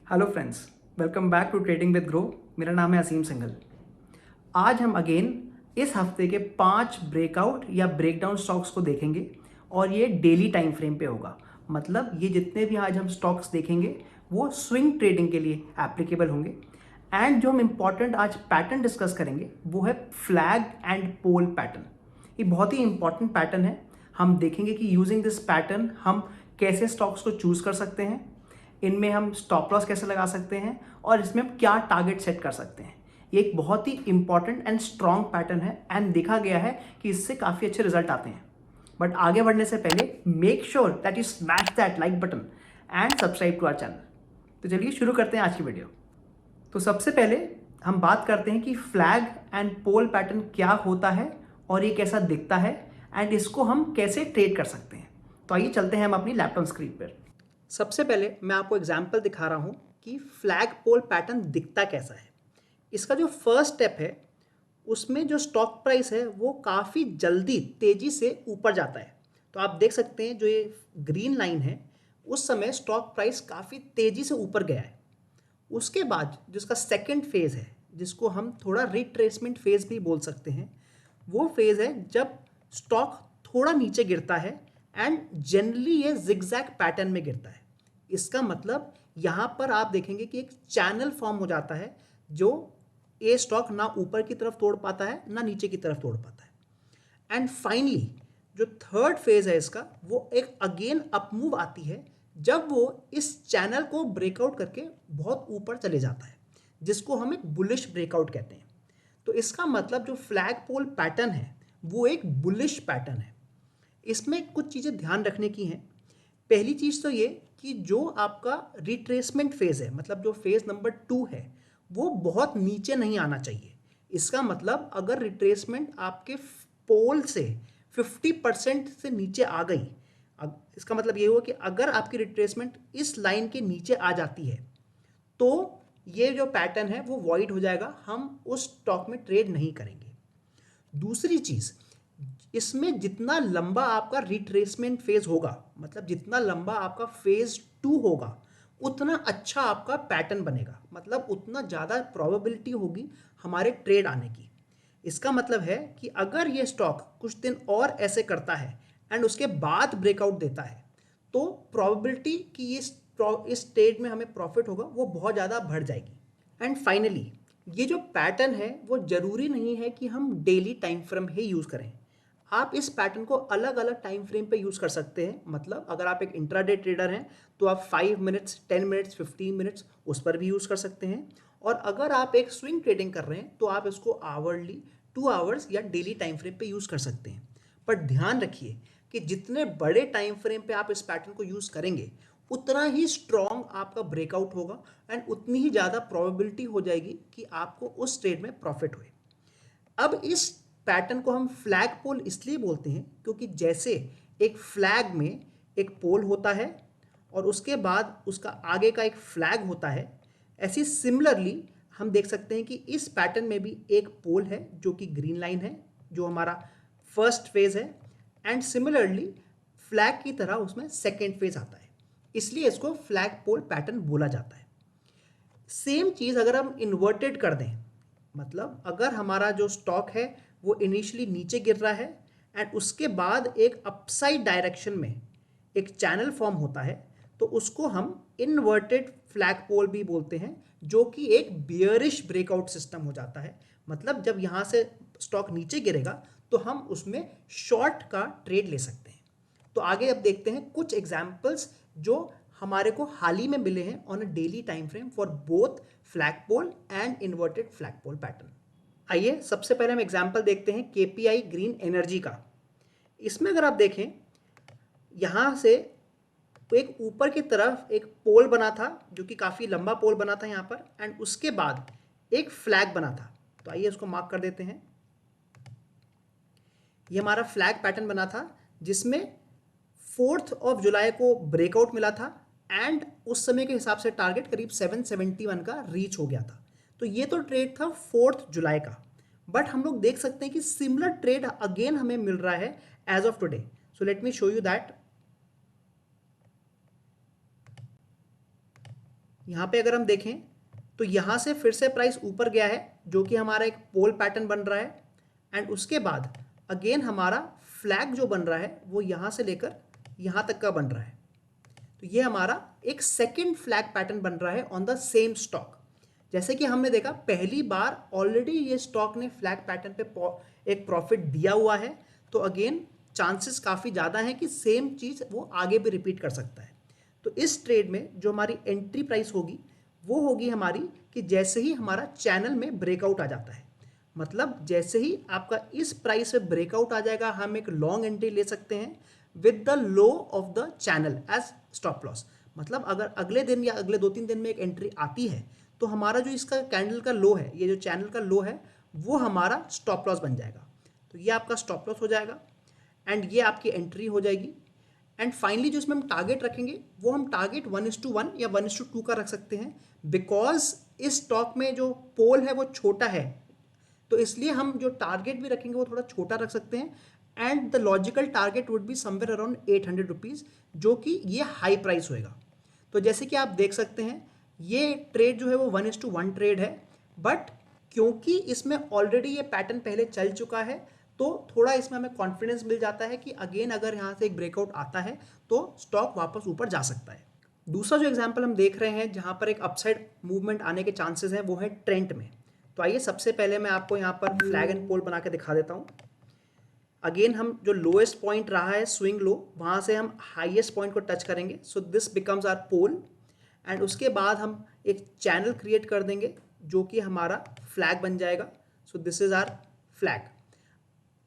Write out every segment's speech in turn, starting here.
Hello friends, welcome back to trading with Groww. मेरा नाम है असीम सिंघल। आज हम अगेन इस हफ्ते के 5 ब्रेकआउट या ब्रेकडाउन स्टॉक्स को देखेंगे और ये डेली टाइम फ्रेम पे होगा। मतलब ये जितने भी आज हम स्टॉक्स देखेंगे वो स्विंग ट्रेडिंग के लिए एप्लीकेबल होंगे। एंड जो हम इम्पॉर्टेंट आज पैटर्न डिस्कस करेंगे वो है फ्लैग एंड पोल पैटर्न। ये बहुत ही इंपॉर्टेंट पैटर्न है। हम देखेंगे कि यूजिंग दिस पैटर्न हम कैसे स्टॉक्स को चूज कर सकते हैं, इनमें हम स्टॉप लॉस कैसे लगा सकते हैं और इसमें हम क्या टारगेट सेट कर सकते हैं। ये एक बहुत ही इंपॉर्टेंट एंड स्ट्रॉन्ग पैटर्न है एंड देखा गया है कि इससे काफ़ी अच्छे रिजल्ट आते हैं। बट आगे बढ़ने से पहले make sure that you smash that like button and subscribe to our channel. तो चलिए शुरू करते हैं आज की वीडियो। तो सबसे पहले हम बात करते हैं कि फ्लैग एंड पोल पैटर्न क्या होता है और ये कैसा दिखता है एंड इसको हम कैसे ट्रेड कर सकते हैं। तो आइए चलते हैं हम अपनी लैपटॉप स्क्रीन पर। सबसे पहले मैं आपको एग्जांपल दिखा रहा हूं कि फ्लैग पोल पैटर्न दिखता कैसा है। इसका जो फर्स्ट स्टेप है उसमें जो स्टॉक प्राइस है वो काफ़ी जल्दी तेज़ी से ऊपर जाता है। तो आप देख सकते हैं जो ये ग्रीन लाइन है उस समय स्टॉक प्राइस काफ़ी तेज़ी से ऊपर गया है। उसके बाद जिसका सेकंड फेज़ है जिसको हम थोड़ा रिट्रेसमेंट फेज़ भी बोल सकते हैं, वो फेज़ है जब स्टॉक थोड़ा नीचे गिरता है एंड जनरली ये जिगजैग पैटर्न में गिरता है। इसका मतलब यहाँ पर आप देखेंगे कि एक चैनल फॉर्म हो जाता है जो ये स्टॉक ना ऊपर की तरफ तोड़ पाता है ना नीचे की तरफ तोड़ पाता है। एंड फाइनली जो थर्ड फेज है इसका वो एक अगेन अप मूव आती है जब वो इस चैनल को ब्रेकआउट करके बहुत ऊपर चले जाता है, जिसको हम एक बुलिश ब्रेकआउट कहते हैं। तो इसका मतलब जो फ्लैग पोल पैटर्न है वो एक बुलिश पैटर्न है। इसमें कुछ चीज़ें ध्यान रखने की हैं। पहली चीज़ तो ये कि जो आपका रिट्रेसमेंट फेज़ है, मतलब जो फेज़ नंबर 2 है, वो बहुत नीचे नहीं आना चाहिए। इसका मतलब अगर रिट्रेसमेंट आपके पोल से 50% से नीचे आ गई, इसका मतलब ये हुआ कि अगर आपकी रिट्रेसमेंट इस लाइन के नीचे आ जाती है तो ये जो पैटर्न है वो वॉइड हो जाएगा, हम उस स्टॉक में ट्रेड नहीं करेंगे। दूसरी चीज़, इसमें जितना लंबा आपका रिट्रेसमेंट फेज होगा, मतलब जितना लंबा आपका फेज 2 होगा, उतना अच्छा आपका पैटर्न बनेगा, मतलब उतना ज़्यादा प्रोबेबिलिटी होगी हमारे ट्रेड आने की। इसका मतलब है कि अगर ये स्टॉक कुछ दिन और ऐसे करता है एंड उसके बाद ब्रेकआउट देता है तो प्रोबेबिलिटी कि इस ट्रेड में हमें प्रॉफिट होगा वो बहुत ज़्यादा बढ़ जाएगी। एंड फाइनली ये जो पैटर्न है वो ज़रूरी नहीं है कि हम डेली टाइम फ्रेम ही यूज़ करें। आप इस पैटर्न को अलग अलग टाइम फ्रेम पे यूज़ कर सकते हैं। मतलब अगर आप एक इंट्राडे ट्रेडर हैं तो आप 5 मिनट्स, 10 मिनट्स, 15 मिनट्स उस पर भी यूज़ कर सकते हैं। और अगर आप एक स्विंग ट्रेडिंग कर रहे हैं तो आप इसको आवरली, 2 आवर्स या डेली टाइम फ्रेम पे यूज़ कर सकते हैं। पर ध्यान रखिए कि जितने बड़े टाइम फ्रेम पे आप इस पैटर्न को यूज़ करेंगे उतना ही स्ट्रॉन्ग आपका ब्रेकआउट होगा एंड उतनी ही ज़्यादा प्रोबेबिलिटी हो जाएगी कि आपको उस ट्रेड में प्रॉफिट होए। अब इस पैटर्न को हम फ्लैग पोल इसलिए बोलते हैं क्योंकि जैसे एक फ्लैग में एक पोल होता है और उसके बाद उसका आगे का एक फ्लैग होता है, ऐसी सिमिलरली हम देख सकते हैं कि इस पैटर्न में भी एक पोल है जो कि ग्रीन लाइन है, जो हमारा फर्स्ट फेज है। एंड सिमिलरली फ्लैग की तरह उसमें सेकेंड फेज आता है, इसलिए इसको फ्लैग पोल पैटर्न बोला जाता है। सेम चीज़ अगर हम इन्वर्टेड कर दें, मतलब अगर हमारा जो स्टॉक है वो इनिशियली नीचे गिर रहा है एंड उसके बाद एक अपसाइड डायरेक्शन में एक चैनल फॉर्म होता है, तो उसको हम इन्वर्टेड फ्लैग पोल भी बोलते हैं, जो कि एक बियरिश ब्रेकआउट सिस्टम हो जाता है। मतलब जब यहाँ से स्टॉक नीचे गिरेगा तो हम उसमें शॉर्ट का ट्रेड ले सकते हैं। तो आगे अब देखते हैं कुछ एग्जाम्पल्स जो हमारे को हाल ही में मिले हैं on a daily time frame for both flag pole and inverted flag pole pattern. आइए सबसे पहले हम एग्जाम्पल देखते हैं केपीआई ग्रीन एनर्जी का। इसमें अगर आप देखें यहाँ से तो एक ऊपर की तरफ एक पोल बना था जो कि काफ़ी लंबा पोल बना था यहाँ पर, एंड उसके बाद एक फ्लैग बना था। तो आइए उसको मार्क कर देते हैं। ये हमारा फ्लैग पैटर्न बना था जिसमें 4 जुलाई को ब्रेकआउट मिला था एंड उस समय के हिसाब से टारगेट करीब 771 का रीच हो गया था। तो ये तो ट्रेड था 4 जुलाई का। बट हम लोग देख सकते हैं कि सिमिलर ट्रेड अगेन हमें मिल रहा है as of today. So let me show you that. यहाँ पे अगर हम देखें तो यहाँ से फिर से प्राइस ऊपर गया है, जो कि हमारा एक पोल पैटर्न बन रहा है, एंड उसके बाद अगेन हमारा फ्लैग जो बन रहा है वो यहाँ से लेकर यहाँ तक का बन रहा है। तो ये हमारा एक सेकंड फ्लैग पैटर्न बन रहा है ऑन द सेम स्टॉक। जैसे कि हमने देखा पहली बार ऑलरेडी ये स्टॉक ने फ्लैग पैटर्न पे एक प्रॉफिट दिया हुआ है, तो अगेन चांसेस काफ़ी ज़्यादा हैं कि सेम चीज़ वो आगे भी रिपीट कर सकता है। तो इस ट्रेड में जो हमारी एंट्री प्राइस होगी वो होगी हमारी कि जैसे ही हमारा चैनल में ब्रेकआउट आ जाता है, मतलब जैसे ही आपका इस प्राइस पे ब्रेकआउट आ जाएगा, हम एक लॉन्ग एंट्री ले सकते हैं with the low of the channel as stop loss. मतलब अगर अगले दिन या अगले 2-3 दिन में एक एंट्री आती है तो हमारा जो इसका कैंडल का लो है, ये जो चैनल का लो है, वो हमारा स्टॉप लॉस बन जाएगा। तो ये आपका स्टॉप लॉस हो जाएगा एंड ये आपकी एंट्री हो जाएगी। एंड फाइनली जो इसमें हम टारगेट रखेंगे वो हम टारगेट 1:1 या 1:2 का रख सकते हैं, बिकॉज इस स्टॉक में जो पोल है वो छोटा है, तो इसलिए हम जो टारगेट भी रखेंगे वो थोड़ा छोटा रख सकते हैं। And the logical target would be somewhere around 800 rupees, जो कि ये हाई प्राइस होएगा। तो जैसे कि आप देख सकते हैं ये ट्रेड जो है वो 1:1 ट्रेड है, बट क्योंकि इसमें ऑलरेडी ये पैटर्न पहले चल चुका है तो थोड़ा इसमें हमें कॉन्फिडेंस मिल जाता है कि अगेन अगर यहाँ से एक ब्रेकआउट आता है तो स्टॉक वापस ऊपर जा सकता है। दूसरा जो एग्जांपल हम देख रहे हैं जहाँ पर एक अपसाइड मूवमेंट आने के चांसेस हैं वो है ट्रेंट में। तो आइए सबसे पहले मैं आपको यहाँ पर फ्लैग एंड पोल बना के दिखा देता हूँ। अगेन हम जो लोएस्ट पॉइंट रहा है स्विंग लो, वहाँ से हम हाईएस्ट पॉइंट को टच करेंगे, so this becomes our pole. And उसके बाद हम एक चैनल क्रिएट कर देंगे जो कि हमारा फ्लैग बन जाएगा, so this is our flag.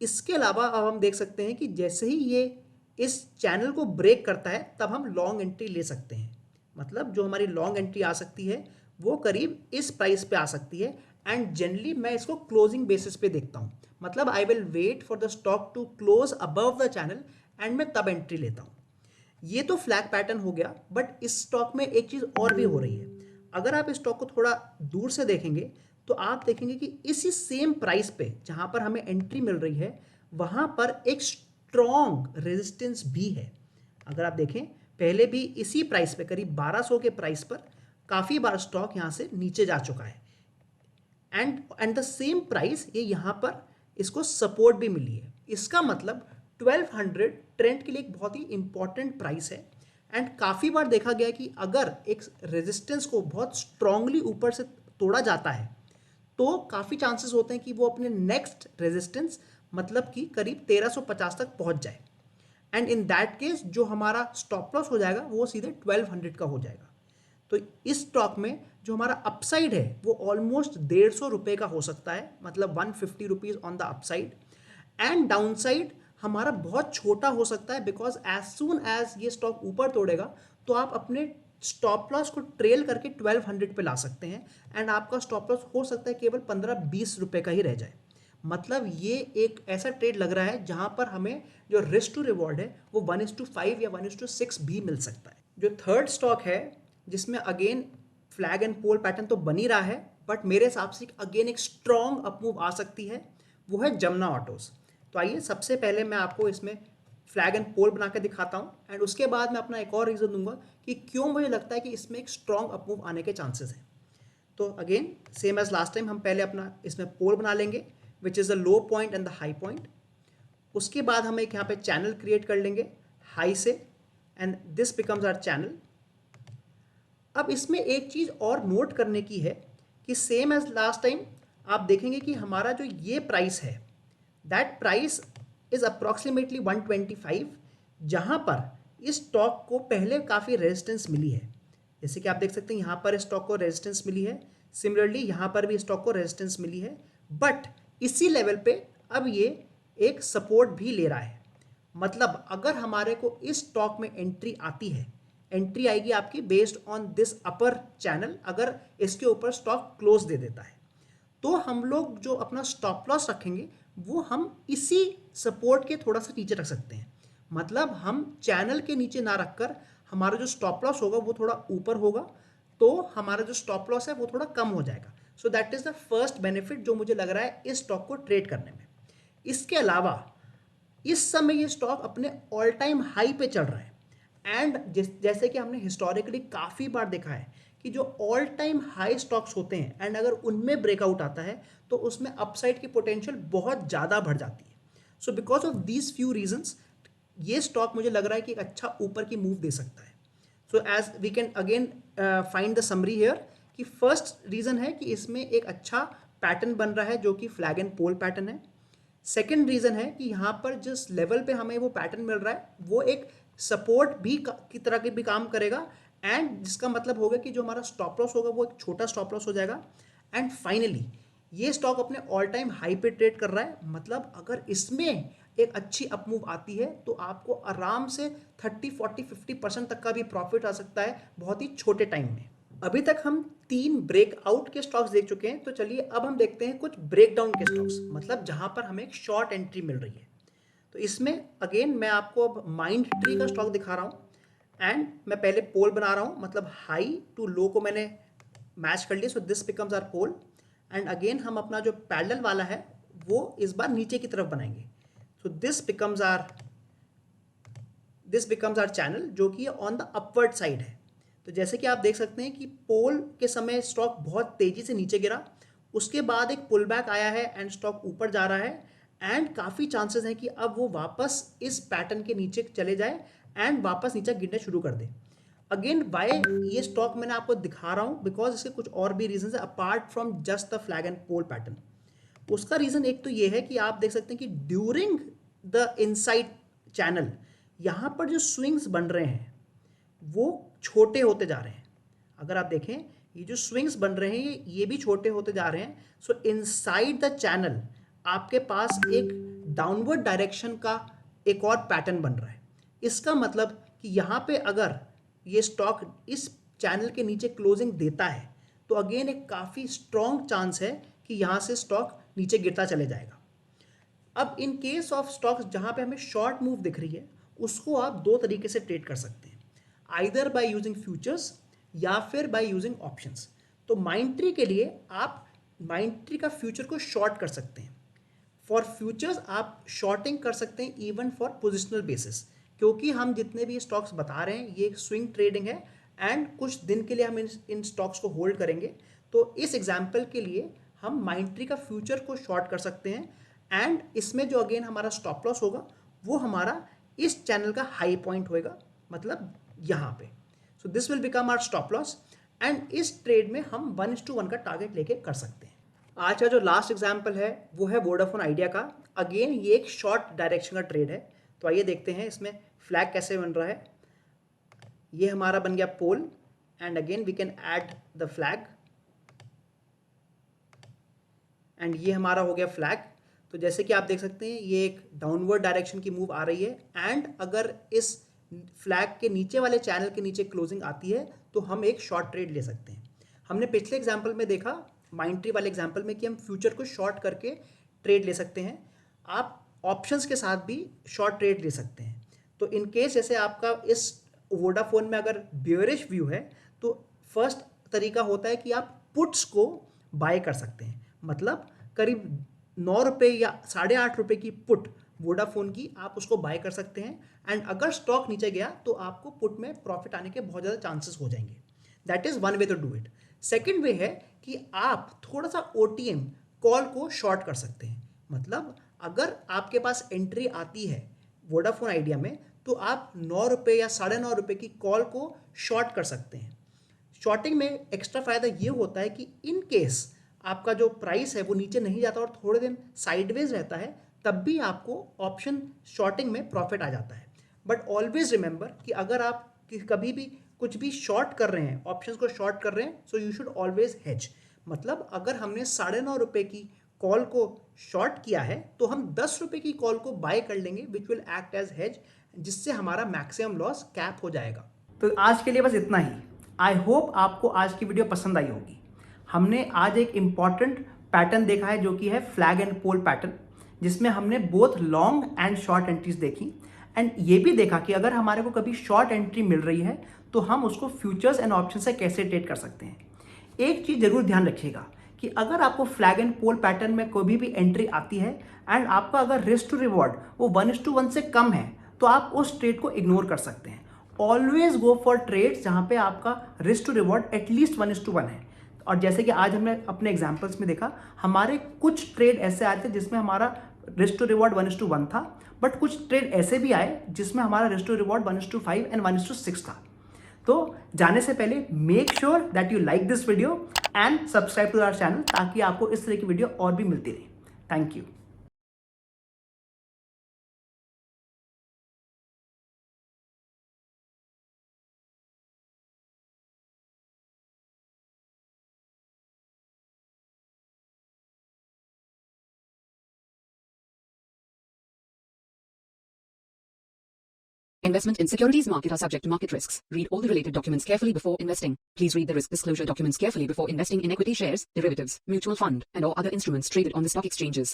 इसके अलावा अब हम देख सकते हैं कि जैसे ही ये इस चैनल को ब्रेक करता है तब हम लॉन्ग एंट्री ले सकते हैं। मतलब जो हमारी लॉन्ग एंट्री आ सकती है वो करीब इस प्राइस पे आ सकती है, एंड जनरली मैं इसको क्लोजिंग बेसिस पे देखता हूँ। मतलब I will wait for the stock to close above the channel and मैं तब एंट्री लेता हूँ। ये तो फ्लैग पैटर्न हो गया, बट इस स्टॉक में एक चीज़ और भी हो रही है। अगर आप इस स्टॉक को थोड़ा दूर से देखेंगे तो आप देखेंगे कि इसी सेम प्राइस पे जहाँ पर हमें एंट्री मिल रही है वहाँ पर एक स्ट्रॉन्ग रेजिस्टेंस भी है। अगर आप देखें पहले भी इसी प्राइस पे करीब 1200 के प्राइस पर काफ़ी बार स्टॉक यहाँ से नीचे जा चुका है, एंड द सेम प्राइस ये यहाँ पर इसको सपोर्ट भी मिली है। इसका मतलब 1200 ट्रेंड के लिए एक बहुत ही इंपॉर्टेंट प्राइस है, एंड काफ़ी बार देखा गया कि अगर एक रेजिस्टेंस को बहुत स्ट्रांगली ऊपर से तोड़ा जाता है तो काफ़ी चांसेस होते हैं कि वो अपने नेक्स्ट रेजिस्टेंस मतलब कि करीब 1350 तक पहुंच जाए, एंड इन दैट केस जो हमारा स्टॉप लॉस हो जाएगा वो सीधे 1200 का हो जाएगा। तो इस स्टॉक में जो हमारा अपसाइड है वो ऑलमोस्ट 150 रुपये का हो सकता है, मतलब 150 rupees on the upside, and downside हमारा बहुत छोटा हो सकता है, बिकॉज एज सून एज ये स्टॉक ऊपर तोड़ेगा तो आप अपने स्टॉप लॉस को ट्रेल करके 1200 पे ला सकते हैं, एंड आपका स्टॉप लॉस हो सकता है केवल 15-20 रुपये का ही रह जाए। मतलब ये एक ऐसा ट्रेड लग रहा है जहां पर हमें जो रिस्क टू रिवॉर्ड है वो 1:5 या 1:6 भी मिल सकता है। जो थर्ड स्टॉक है जिसमें again flag and pole pattern तो बन ही रहा है, बट मेरे हिसाब से अगेन एक स्ट्रॉन्ग अपमूव आ सकती है, वो है जमुना ऑटोज। तो आइए सबसे पहले मैं आपको इसमें फ्लैग एंड पोल बना के दिखाता हूँ, एंड उसके बाद मैं अपना एक और रीज़न दूंगा कि क्यों मुझे लगता है कि इसमें एक स्ट्रॉन्ग अपमूव आने के चांसेस हैं। तो again same as last time हम पहले अपना इसमें पोल बना लेंगे which is the low point and the high point. उसके बाद हम एक यहाँ पे चैनल क्रिएट कर लेंगे हाई से, and this becomes our channel. अब इसमें एक चीज़ और नोट करने की है कि सेम एज लास्ट टाइम आप देखेंगे कि हमारा जो ये प्राइस है दैट प्राइस इज़ अप्रॉक्सीमेटली 125, जहाँ पर इस स्टॉक को पहले काफ़ी रेजिस्टेंस मिली है। जैसे कि आप देख सकते हैं यहाँ पर स्टॉक को रेजिस्टेंस मिली है, सिमिलरली यहाँ पर भी स्टॉक को रेजिस्टेंस मिली है, बट इसी लेवल पे अब ये एक सपोर्ट भी ले रहा है। मतलब अगर हमारे को इस स्टॉक में एंट्री आती है, एंट्री आएगी आपकी based on this upper channel, अगर इसके ऊपर स्टॉक क्लोज दे देता है तो हम लोग जो अपना स्टॉप लॉस रखेंगे वो हम इसी सपोर्ट के थोड़ा सा नीचे रख सकते हैं। मतलब हम चैनल के नीचे ना रखकर हमारा जो स्टॉप लॉस होगा वो थोड़ा ऊपर होगा, तो हमारा जो स्टॉप लॉस है वो थोड़ा कम हो जाएगा। So that is the first benefit जो मुझे लग रहा है इस स्टॉक को ट्रेड करने में। इसके अलावा इस समय ये स्टॉक अपने ऑल टाइम हाई पे चल रहा है, एंड जैसे कि हमने हिस्टोरिकली काफ़ी बार देखा है कि जो ऑल टाइम हाई स्टॉक्स होते हैं एंड अगर उनमें ब्रेकआउट आता है तो उसमें अपसाइड की पोटेंशियल बहुत ज़्यादा बढ़ जाती है। So because of these few reasons ये स्टॉक मुझे लग रहा है कि एक अच्छा ऊपर की मूव दे सकता है। So as we can again find the summary here कि फर्स्ट रीज़न है कि इसमें एक अच्छा पैटर्न बन रहा है जो कि फ्लैग एंड पोल पैटर्न है। सेकेंड रीज़न है कि यहाँ पर जिस लेवल पे हमें वो पैटर्न मिल रहा है वो एक सपोर्ट भी की तरह के भी काम करेगा एंड जिसका मतलब होगा कि जो हमारा स्टॉप लॉस होगा वो एक छोटा स्टॉप लॉस हो जाएगा। एंड फाइनली ये स्टॉक अपने ऑल टाइम हाई पे ट्रेड कर रहा है, मतलब अगर इसमें एक अच्छी अपमूव आती है तो आपको आराम से 30-40-50% तक का भी प्रॉफिट आ सकता है बहुत ही छोटे टाइम में। अभी तक हम 3 ब्रेकआउट के स्टॉक्स देख चुके हैं, तो चलिए अब हम देखते हैं कुछ ब्रेकडाउन के स्टॉक्स, मतलब जहां पर हमें एक शॉर्ट एंट्री मिल रही है। तो इसमें अगेन मैं आपको अब माइंड ट्री का स्टॉक दिखा रहा हूं एंड मैं पहले पोल बना रहा हूं, मतलब हाई टू लो को मैंने मैच कर लिया। So this becomes our pole and again हम अपना जो पैरेलल वाला है वो इस बार नीचे की तरफ बनाएंगे। So this becomes our channel जो कि ऑन द अपवर्ड साइड है। तो जैसे कि आप देख सकते हैं कि पोल के समय स्टॉक बहुत तेजी से नीचे गिरा, उसके बाद एक पुल बैक आया है एंड स्टॉक ऊपर जा रहा है एंड काफ़ी चांसेस हैं कि अब वो वापस इस पैटर्न के नीचे चले जाए एंड वापस नीचे गिरने शुरू कर दे। अगेन बाय ये स्टॉक मैंने आपको दिखा रहा हूँ बिकॉज इसके कुछ और भी रीजन है apart from just the flag and pole pattern. उसका रीज़न एक तो ये है कि आप देख सकते हैं कि ड्यूरिंग द इनसाइड चैनल यहाँ पर जो स्विंग्स बन रहे हैं वो छोटे होते जा रहे हैं। अगर आप देखें ये जो स्विंग्स बन रहे हैं ये भी छोटे होते जा रहे हैं। सो इनसाइड द चैनल आपके पास एक डाउनवर्ड डायरेक्शन का एक और पैटर्न बन रहा है। इसका मतलब कि यहाँ पे अगर ये स्टॉक इस चैनल के नीचे क्लोजिंग देता है तो अगेन एक काफ़ी स्ट्रॉन्ग चांस है कि यहाँ से स्टॉक नीचे गिरता चले जाएगा। अब इन केस ऑफ स्टॉक्स जहाँ पे हमें शॉर्ट मूव दिख रही है उसको आप दो तरीके से ट्रेड कर सकते हैं, आइदर बाय यूजिंग फ्यूचर्स या फिर बाय यूजिंग ऑप्शंस। तो माइंड ट्री के लिए आप माइंड ट्री का फ्यूचर को शॉर्ट कर सकते हैं। फॉर फ्यूचर्स आप शॉर्टिंग कर सकते हैं इवन फॉर पोजिशनल बेसिस, क्योंकि हम जितने भी स्टॉक्स बता रहे हैं ये एक स्विंग ट्रेडिंग है एंड कुछ दिन के लिए हम इन स्टॉक्स को होल्ड करेंगे। तो इस एग्जाम्पल के लिए हम माइंड ट्री का फ्यूचर को शॉर्ट कर सकते हैं एंड इसमें जो अगेन हमारा स्टॉप लॉस होगा वो हमारा इस चैनल का हाई पॉइंट होएगा, मतलब यहाँ पे। So this will become our stop loss and इस ट्रेड में हम 1:1 का टारगेट लेके कर सकते हैं। आज का जो लास्ट एग्जाम्पल है वो है वोडाफोन आइडिया का। अगेन ये एक शॉर्ट डायरेक्शन का ट्रेड है। तो आइए देखते हैं इसमें फ्लैग कैसे बन रहा है। ये हमारा बन गया pole and again we can add the flag and ये हमारा हो गया फ्लैग। तो जैसे कि आप देख सकते हैं ये एक डाउनवर्ड डायरेक्शन की मूव आ रही है एंड अगर इस फ्लैग के नीचे वाले चैनल के नीचे क्लोजिंग आती है तो हम एक शॉर्ट ट्रेड ले सकते हैं। हमने पिछले एग्जाम्पल में देखा माइंड ट्री वाले एग्जाम्पल में कि हम फ्यूचर को शॉर्ट करके ट्रेड ले सकते हैं। आप ऑप्शंस के साथ भी शॉर्ट ट्रेड ले सकते हैं। तो इन केस जैसे आपका इस वोडाफोन में अगर बेयरिश व्यू है तो फर्स्ट तरीका होता है कि आप पुट्स को बाय कर सकते हैं, मतलब करीब 9 रुपये या 8.5 रुपये की पुट वोडाफोन की आप उसको बाय कर सकते हैं एंड अगर स्टॉक नीचे गया तो आपको पुट में प्रॉफिट आने के बहुत ज़्यादा चांसेस हो जाएंगे। That is one way to do it. Second way है कि आप थोड़ा सा OTM कॉल को शॉर्ट कर सकते हैं, मतलब अगर आपके पास एंट्री आती है वोडाफोन आइडिया में तो आप 9 रुपये या 9.5 रुपये की कॉल को शॉर्ट कर सकते हैं। शॉर्टिंग में एक्स्ट्रा फ़ायदा ये होता है कि इन केस आपका जो प्राइस है वो नीचे नहीं जाता और थोड़े दिन साइडवेज रहता है तब भी आपको ऑप्शन शॉर्टिंग में प्रॉफिट आ जाता है। बट ऑलवेज रिमेंबर कि अगर आप कभी भी कुछ भी शॉर्ट कर रहे हैं, ऑप्शंस को शॉर्ट कर रहे हैं, so you should always hedge. मतलब अगर हमने 9.5 रुपये की कॉल को शॉर्ट किया है तो हम 10 रुपये की कॉल को बाय कर लेंगे which will act as hedge, जिससे हमारा मैक्सिमम लॉस कैप हो जाएगा। तो आज के लिए बस इतना ही। आई होप आपको आज की वीडियो पसंद आई होगी। हमने आज एक इम्पॉर्टेंट पैटर्न देखा है जो कि है फ्लैग एंड पोल पैटर्न, जिसमें हमने both long and short entries देखी एंड ये भी देखा कि अगर हमारे को कभी शॉर्ट एंट्री मिल रही है तो हम उसको फ्यूचर्स एंड ऑप्शन से कैसे ट्रेड कर सकते हैं। एक चीज़ जरूर ध्यान रखिएगा कि अगर आपको फ्लैग एंड पोल पैटर्न में कोई भी एंट्री आती है एंड आपका अगर रिस्क टू रिवॉर्ड वो 1:1 से कम है तो आप उस ट्रेड को इग्नोर कर सकते हैं। ऑलवेज गो फॉर ट्रेड्स जहां पे आपका रिस्क टू रिवॉर्ड एटलीस्ट 1:1 है। और जैसे कि आज हमने अपने एग्जांपल्स में देखा, हमारे कुछ ट्रेड ऐसे आए थे जिसमें हमारा रिस्क टू रिवॉर्ड 1:1 था, बट कुछ ट्रेड ऐसे भी आए जिसमें हमारा रिस्क टू रिवॉर्ड 1:5 एंड 1:6 था। तो जाने से पहले make sure that you like this video and subscribe to our channel, ताकि आपको इस तरह की वीडियो और भी मिलती रहे। Thank you. Investment in securities market are subject to market risks. Read all the related documents carefully before investing. Please read the risk disclosure documents carefully before investing in equity shares, derivatives, mutual fund, and or other instruments traded on the stock exchanges.